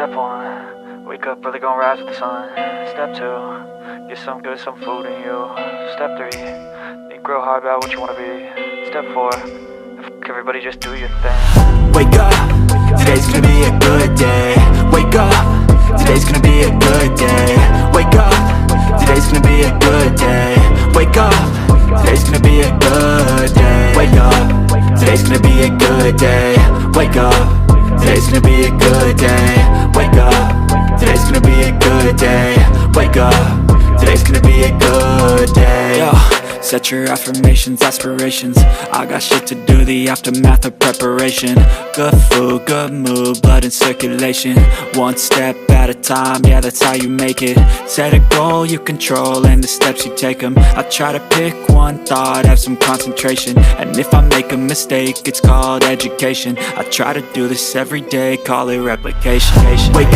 Step 1, wake up early, gonna rise with the sun. Step 2, get some good, some food in you. Step 3, think real hard about what you wanna be. Step 4, fuck everybody, just do your thing. Wake up, today's gonna be a good day. Wake up, today's gonna be a good day. Wake up, today's gonna be a good day. Wake up, today's gonna be a good day. Wake up, today's gonna be a good day. Wake up, today's gonna be a good day. Wake up, today's gonna be a good day. Wake up, today's gonna be a good day. Yo, set your affirmations, aspirations. I got shit to do, the aftermath of preparation. Good food, good mood, blood in circulation. One step at a time, yeah, that's how you make it. Set a goal you control and the steps you take them. I try to pick one thought, have some concentration. And if I make a mistake, it's called education. I try to do this every day, call it replication. Wake